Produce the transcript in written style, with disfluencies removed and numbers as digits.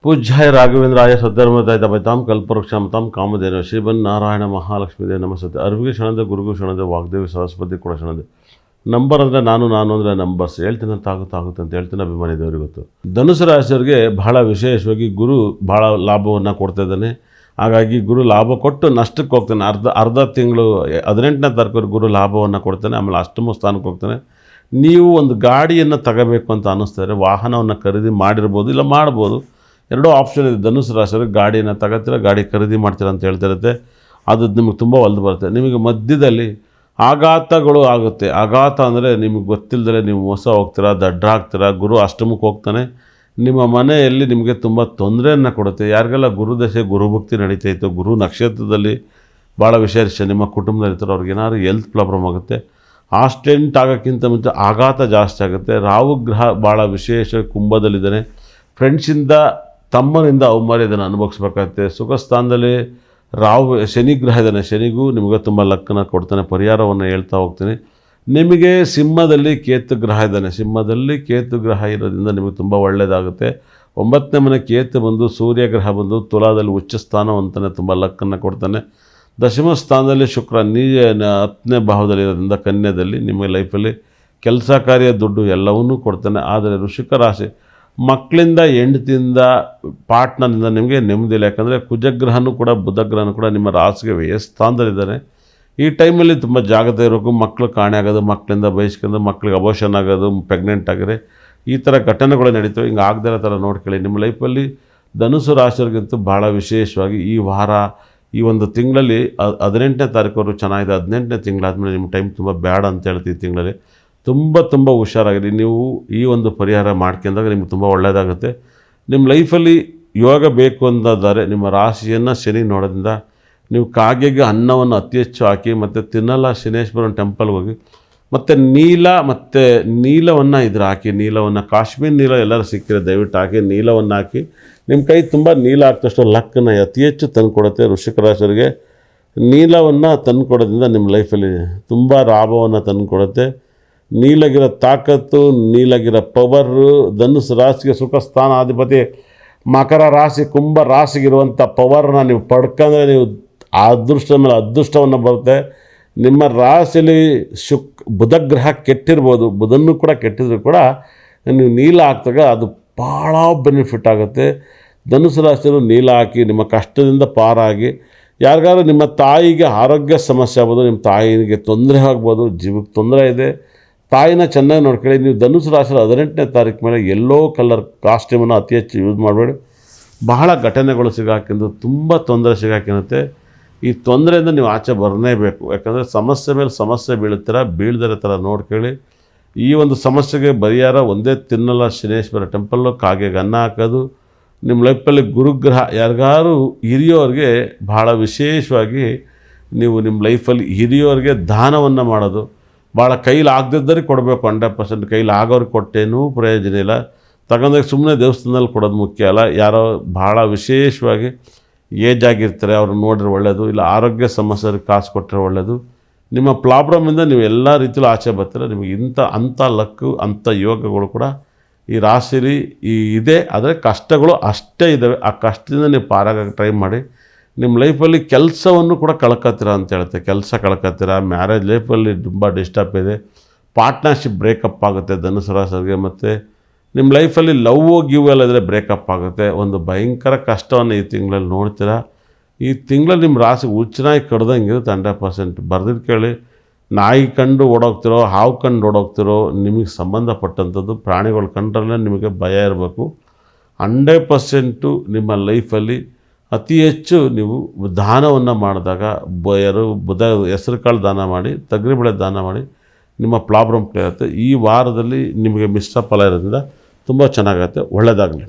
पूज्याय राघवेंद्राय सद्धर्मदायितां कल्पवृक्षां कामधेनु श्रीमन् नारायण महालक्ष्मी देव नमस्ते ಅರಿವಿಗೆ ಕ್ಷಣದ ಗುರುಗೂ ಕ್ಷಣದ ವಾಗ್ದೇವಿ ಸರಸ್ವತಿ ಕೂಡ ಕ್ಷಣದ ನಂಬರ್ ಅಂದರೆ ನಾನು ಅಂದರೆ ನಂಬರ್ಸ್ ಹೇಳ್ತೀನಿ ಅಂತ ಆಗುತ್ತೆ ಅಂತ ಹೇಳ್ತೀನಿ ಅಭಿಮಾನಿ ದೇವರಿಗೆ ಗೊತ್ತು. ಧನುಸು ರಾಶಿಯವರಿಗೆ ಬಹಳ ವಿಶೇಷವಾಗಿ ಗುರು ಭಾಳ ಲಾಭವನ್ನು ಕೊಡ್ತಾ ಇದ್ದಾನೆ. ಹಾಗಾಗಿ ಗುರು ಲಾಭ ಕೊಟ್ಟು ನಷ್ಟಕ್ಕೆ ಹೋಗ್ತಾನೆ. ಅರ್ಧ ತಿಂಗಳು 18ನೇ ತಾರೀಕು ಗುರು ಲಾಭವನ್ನು ಕೊಡ್ತಾನೆ. ಆಮೇಲೆ ಅಷ್ಟಮ ಸ್ಥಾನಕ್ಕೆ ಹೋಗ್ತಾನೆ. ನೀವು ಒಂದು ಗಾಡಿಯನ್ನು ತಗೋಬೇಕು ಅಂತ ಅನ್ನಿಸ್ತಾರೆ, ವಾಹನವನ್ನು ಖರೀದಿ ಮಾಡಿರ್ಬೋದು ಇಲ್ಲ ಮಾಡ್ಬೋದು. ಎರಡೂ ಆಪ್ಷನ್ ಇದೆ. ಧನುಸು ರಾಶಿಯವರಿಗೆ ಗಾಡಿಯನ್ನು ತಗೋತೀರ, ಗಾಡಿ ಖರೀದಿ ಮಾಡ್ತೀರಾ ಅಂತ ಹೇಳ್ತಿರುತ್ತೆ. ಅದು ನಿಮಗೆ ತುಂಬ ಒಲ್ದು ಬರುತ್ತೆ. ನಿಮಗೆ ಮಧ್ಯದಲ್ಲಿ ಆಘಾತಗಳು ಆಗುತ್ತೆ. ಆಘಾತ ಅಂದರೆ ನಿಮಗೆ ಗೊತ್ತಿಲ್ಲದೆ ನೀವು ಮೋಸ ಹೋಗ್ತೀರಾ, ದಡ್ಡ ಹಾಕ್ತೀರಾ. ಗುರು ಅಷ್ಟಮಕ್ಕೆ ಹೋಗ್ತಾನೆ. ನಿಮ್ಮ ಮನೆಯಲ್ಲಿ ನಿಮಗೆ ತುಂಬ ತೊಂದರೆಯನ್ನು ಕೊಡುತ್ತೆ. ಯಾರಿಗೆಲ್ಲ ಗುರುದಶೆ ಗುರುಭಕ್ತಿ ನಡೀತಾಯಿತ್ತು, ಗುರು ನಕ್ಷತ್ರದಲ್ಲಿ ಭಾಳ ವಿಶೇಷ ನಿಮ್ಮ ಕುಟುಂಬದಲ್ಲಿ ಇರ್ತಾರೆ, ಅವ್ರಿಗೆ ಏನಾದ್ರು ಹೆಲ್ತ್ ಪ್ರಾಬ್ಲಮ್ ಆಗುತ್ತೆ. ಆಸ್ಟೆಂಟ್ ಆಗೋಕ್ಕಿಂತ ಮುಂಚೆ ಆಘಾತ ಜಾಸ್ತಿ ಆಗುತ್ತೆ. ರಾಹು ಗ್ರಹ ಭಾಳ ವಿಶೇಷ ಕುಂಭದಲ್ಲಿದ್ದಾನೆ. ಫ್ರೆಂಡ್ಸಿಂದ ತಮ್ಮನಿಂದ ಅವಮಾರ್ಯದನ್ನು ಅನುಭವಿಸ್ಬೇಕಾಗುತ್ತೆ. ಸುಖ ಸ್ಥಾನದಲ್ಲಿ ರಾಹು ಶನಿ ಗ್ರಹ ಇದ್ದಾನೆ. ಶನಿಗೂ ನಿಮಗೆ ತುಂಬ ಲಕ್ಕನ್ನು ಕೊಡ್ತಾನೆ. ಪರಿಹಾರವನ್ನು ಹೇಳ್ತಾ ಹೋಗ್ತೀನಿ. ನಿಮಗೆ ಸಿಂಹದಲ್ಲಿ ಕೇತು ಗ್ರಹ ಇದ್ದಾನೆ. ಸಿಂಹದಲ್ಲಿ ಕೇತು ಗ್ರಹ ಇರೋದ್ರಿಂದ ನಿಮಗೆ ತುಂಬ ಒಳ್ಳೆಯದಾಗುತ್ತೆ. 9ನೇ ಮನೆ ಕೇತು ಬಂದು ಸೂರ್ಯ ಗ್ರಹ ಬಂದು ತುಲಾದಲ್ಲಿ ಉಚ್ಚ ಸ್ಥಾನವಂತಾನೆ, ತುಂಬ ಲಕ್ಕನ್ನು ಕೊಡ್ತಾನೆ. ದಶಮ ಸ್ಥಾನದಲ್ಲಿ ಶುಕ್ರ 10ನೇ ಭಾವದಲ್ಲಿರೋದ್ರಿಂದ ಕನ್ಯದಲ್ಲಿ ನಿಮಗೆ ಲೈಫಲ್ಲಿ ಕೆಲಸ ಕಾರ್ಯ ದುಡ್ಡು ಎಲ್ಲವನ್ನೂ ಕೊಡ್ತಾನೆ. ಆದರೆ ವೃಶ್ಚಿಕ ರಾಶಿ ಮಕ್ಕಳಿಂದ ಹೆಂಡತಿಯಿಂದ ಪಾರ್ಟ್ನರ್ನಿಂದ ನಿಮಗೆ ನೆಮ್ಮದಿ ಇಲ್ಲ. ಯಾಕಂದರೆ ಕುಜಗ್ರಹನೂ ಕೂಡ ಬುಧಗ್ರಹನೂ ಕೂಡ ನಿಮ್ಮ ರಾಶಿಗೆ ವ್ಯಯಸ್ಥಾನದಲ್ಲಿದ್ದಾನೆ. ಈ ಟೈಮಲ್ಲಿ ತುಂಬ ಜಾಗ್ರತೆ ಇರಬೇಕು. ಮಕ್ಕಳು ಕಾಣೆ ಆಗೋದು, ಮಕ್ಕಳಿಂದ ಬಯಸ್ಕೊಂಡು ಮಕ್ಕಳಿಗೆ ಅಬೋಷನ್ ಆಗೋದು, ಪ್ರೆಗ್ನೆಂಟ್ ಆಗಿದ್ರೆ ಈ ಥರ ಘಟನೆಗಳು ನಡೀತವೆ. ಹಿಂಗೆ ಆಗದೇ ಇರೋ ಥರ ನೋಡ್ಕೊಳ್ಳಿ. ನಿಮ್ಮ ಲೈಫಲ್ಲಿ ಧನುಸು ರಾಶಿಯವರಿಗಂತೂ ಭಾಳ ವಿಶೇಷವಾಗಿ ಈ ವಾರ, ಈ ಒಂದು ತಿಂಗಳಲ್ಲಿ 18ನೇ ತಾರೀಕುವರೆಗೂ ಚೆನ್ನಾಗಿದೆ. 18ನೇ ತಿಂಗಳಾದಮೇಲೆ ನಿಮ್ಮ ಟೈಮ್ ತುಂಬ ಬ್ಯಾಡ್ ಅಂತ ಹೇಳ್ತೀವಿ. ಈ ತಿಂಗಳಲ್ಲಿ ತುಂಬ ಹುಷಾರಾಗಿರಿ. ನೀವು ಈ ಒಂದು ಪರಿಹಾರ ಮಾಡ್ಕೊಂಡಾಗ ನಿಮ್ಗೆ ತುಂಬ ಒಳ್ಳೆಯದಾಗುತ್ತೆ. ನಿಮ್ಮ ಲೈಫಲ್ಲಿ ಯೋಗ ಬೇಕು ಅಂತಾದರೆ ನಿಮ್ಮ ರಾಶಿಯನ್ನು ಶನಿ ನೋಡೋದ್ರಿಂದ ನೀವು ಕಾಗೆಗೆ ಅನ್ನವನ್ನು ಅತಿ ಹೆಚ್ಚು ಹಾಕಿ, ಮತ್ತು ತಿನ್ನಲ್ಲ ಶನೇಶ್ವರನ ಟೆಂಪಲ್ಗೆ ಹೋಗಿ, ಮತ್ತು ನೀಲವನ್ನು ಇದ್ರ ಹಾಕಿ, ನೀಲವನ್ನು ಕಾಶ್ಮೀರ್ ನೀಲ ಎಲ್ಲರೂ ಸಿಕ್ಕಿದ್ರೆ ದಯವಿಟ್ಟು ಹಾಕಿ, ನೀಲವನ್ನು ಹಾಕಿ. ನಿಮ್ಮ ಕೈ ತುಂಬ ನೀಲ ಹಾಕಿದಷ್ಟು ಲಕ್ಕನ್ನು ಅತಿ ಹೆಚ್ಚು ತಂದುಕೊಡುತ್ತೆ. ವೃಶ್ಚಿಕ ರಾಶಿಯವರಿಗೆ ನೀಲವನ್ನು ತಂದುಕೊಡೋದ್ರಿಂದ ನಿಮ್ಮ ಲೈಫಲ್ಲಿ ತುಂಬ ಲಾಭವನ್ನು ತಂದುಕೊಡುತ್ತೆ. ನೀಲಗಿರೋ ತಾಕತ್ತು, ನೀಲಗಿರೋ ಪವರು. ಧನುಸು ರಾಶಿಗೆ ಸುಖ ಸ್ಥಾನಾಧಿಪತಿ ಮಕರ ರಾಶಿ, ಕುಂಭ ರಾಶಿಗಿರುವಂಥ ಪವರ್ನ ನೀವು ಪಡ್ಕೊಂಡ್ರೆ ನೀವು ಅದೃಷ್ಟ ಮೇಲೆ ಅದೃಷ್ಟವನ್ನು ಬರುತ್ತೆ. ನಿಮ್ಮ ರಾಶಿಯಲ್ಲಿ ಬುಧಗ್ರಹ ಕೆಟ್ಟಿರ್ಬೋದು, ಬುಧನೂ ಕೂಡ ಕೆಟ್ಟಿದ್ರು ಕೂಡ ನೀವು ನೀಲ ಹಾಕಿದಾಗ ಅದು ಭಾಳ ಬೆನಿಫಿಟ್ ಆಗುತ್ತೆ. ಧನುಸು ರಾಶಿಯವರು ನೀಲ ಹಾಕಿ ನಿಮ್ಮ ಕಷ್ಟದಿಂದ ಪಾರಾಗಿ. ಯಾರಿಗಾದ್ರೂ ನಿಮ್ಮ ತಾಯಿಗೆ ಆರೋಗ್ಯ ಸಮಸ್ಯೆ ಆಗ್ಬೋದು, ನಿಮ್ಮ ತಾಯಿಗೆ ತೊಂದರೆ ಆಗ್ಬೋದು, ಜೀವಕ್ಕೆ ತೊಂದರೆ ಇದೆ, ತಾಯಿನ ಚೆನ್ನಾಗಿ ನೋಡ್ಕೊಳ್ಳಿ. ನೀವು ಧನುಸು ರಾಶಿಯಲ್ಲಿ 18ನೇ ತಾರೀಕು ಮೇಲೆ ಎಲ್ಲೋ ಕಲರ್ ಕಾಸ್ಟ್ಯೂಮನ್ನು ಅತಿ ಹೆಚ್ಚು ಯೂಸ್ ಮಾಡಬೇಡಿ. ಬಹಳ ಘಟನೆಗಳು ಸಿಗಾಕಿಂದು ತುಂಬ ತೊಂದರೆ ಸಿಗಾಕಿರುತ್ತೆ. ಈ ತೊಂದರೆಯಿಂದ ನೀವು ಆಚೆ ಬರಲೇಬೇಕು. ಯಾಕಂದರೆ ಸಮಸ್ಯೆ ಮೇಲೆ ಸಮಸ್ಯೆ ಬೀಳ್ದಿರೋ ಥರ ನೋಡ್ಕೊಳ್ಳಿ. ಈ ಒಂದು ಸಮಸ್ಯೆಗೆ ಪರಿಹಾರ ಒಂದೇ, ತಿನ್ನಲ್ಲ ಶನೇಶ್ವರ ಟೆಂಪಲ್ಲು, ಕಾಗೆಗೆ ಅನ್ನ ಹಾಕೋದು. ನಿಮ್ಮ ಲೈಫಲ್ಲಿ ಗುರುಗ್ರಹ ಯಾರಿಗಾರು ಹಿರಿಯೋರಿಗೆ ಭಾಳ ವಿಶೇಷವಾಗಿ ನೀವು ನಿಮ್ಮ ಲೈಫಲ್ಲಿ ಹಿರಿಯೋರಿಗೆ ದಾನವನ್ನು ಮಾಡೋದು. ಭಾಳ ಕೈಲಿ ಆಗದಿದ್ದರೆ ಕೊಡಬೇಕು. 100% ಕೈಲಿ ಆಗೋರಿಗೆ ಕೊಟ್ಟೇನೂ ಪ್ರಯೋಜನ ಇಲ್ಲ. ತಗೊಂಡಾಗ ಸುಮ್ಮನೆ ದೇವಸ್ಥಾನದಲ್ಲಿ ಕೊಡೋದು ಮುಖ್ಯ ಅಲ್ಲ. ಯಾರೋ ಭಾಳ ವಿಶೇಷವಾಗಿ ಏಜ್ ಆಗಿರ್ತಾರೆ, ಅವ್ರನ್ನ ನೋಡಿದ್ರೆ ಒಳ್ಳೆಯದು. ಇಲ್ಲ ಆರೋಗ್ಯ ಸಮಸ್ಯೆಗೆ ಕಾಸು ಕೊಟ್ಟರೆ ಒಳ್ಳೆಯದು. ನಿಮ್ಮ ಪ್ರಾಬ್ಲಮಿಂದ ನೀವು ಎಲ್ಲ ರೀತಿಯಲ್ಲೂ ಆಚೆ ಬರ್ತೀರ. ನಿಮಗೆ ಅಂಥ ಲಕ್ಕು, ಅಂಥ ಯೋಗಗಳು ಕೂಡ ಈ ರಾಶಿಲಿ ಇದೆ. ಆದರೆ ಕಷ್ಟಗಳು ಅಷ್ಟೇ ಇದ್ದಾವೆ. ಆ ಕಷ್ಟದಿಂದ ನೀವು ಪಾರಾಗಕ್ಕೆ ಟ್ರೈ ಮಾಡಿ. ನಿಮ್ಮ ಲೈಫಲ್ಲಿ ಕೆಲಸವನ್ನು ಕೂಡ ಕಳ್ಕೊತೀರ ಅಂತ ಹೇಳುತ್ತೆ. ಕೆಲಸ ಕಳ್ಕೊತೀರ. ಮ್ಯಾರೇಜ್ ಲೈಫಲ್ಲಿ ತುಂಬ ಡಿಸ್ಟರ್ಬ್ ಇದೆ. ಪಾರ್ಟ್ನರ್ಶಿಪ್ ಬ್ರೇಕಪ್ ಆಗುತ್ತೆ ಧನುಸು ರಾಶಿಯವರಿಗೆ. ಮತ್ತು ನಿಮ್ಮ ಲೈಫಲ್ಲಿ ಗಿವ್ ಎಲ್ಲ ಇದ್ದರೆ ಬ್ರೇಕಪ್ ಆಗುತ್ತೆ. ಒಂದು ಭಯಂಕರ ಕಷ್ಟವನ್ನು ಈ ತಿಂಗಳಲ್ಲಿ ನೋಡ್ತೀರ. ಈ ತಿಂಗಳಲ್ಲಿ ನಿಮ್ಮ ರಾಶಿಗೆ ಹುಚ್ಚನಾಗಿ ಕಡ್ದಂಗೆ ಇರುತ್ತೆ. 100% ಬರ್ದಿದ್ದು ಕೇಳಿ. ನಾಯಿ ಕಂಡು ಓಡೋಗ್ತಿರೋ, ಹಾವು ಕಂಡು ಓಡೋಗ್ತಿರೋ, ನಿಮಗೆ ಸಂಬಂಧಪಟ್ಟಂಥದ್ದು ಪ್ರಾಣಿಗಳು ಕಂಡ್ರಲ್ಲೇ ನಿಮಗೆ ಭಯ ಇರಬೇಕು. 100% ನಿಮ್ಮ ಲೈಫಲ್ಲಿ ಅತಿ ಹೆಚ್ಚು ನೀವು ದಾನವನ್ನು ಮಾಡಿದಾಗ ಬುಧ ಹೆಸರು ಕಾಳು ದಾನ ಮಾಡಿ, ತೊಗರಿಬೇಳೆ ದಾನ ಮಾಡಿ, ನಿಮ್ಮ ಪ್ರಾಬ್ಲಮ್ ಕ್ಲಿಯರ್ ಆಗುತ್ತೆ. ಈ ವಾರದಲ್ಲಿ ನಿಮಗೆ ಮಿಶ್ರ ಫಲ ಇರೋದ್ರಿಂದ ತುಂಬ ಚೆನ್ನಾಗುತ್ತೆ. ಒಳ್ಳೆಯದಾಗಲಿ.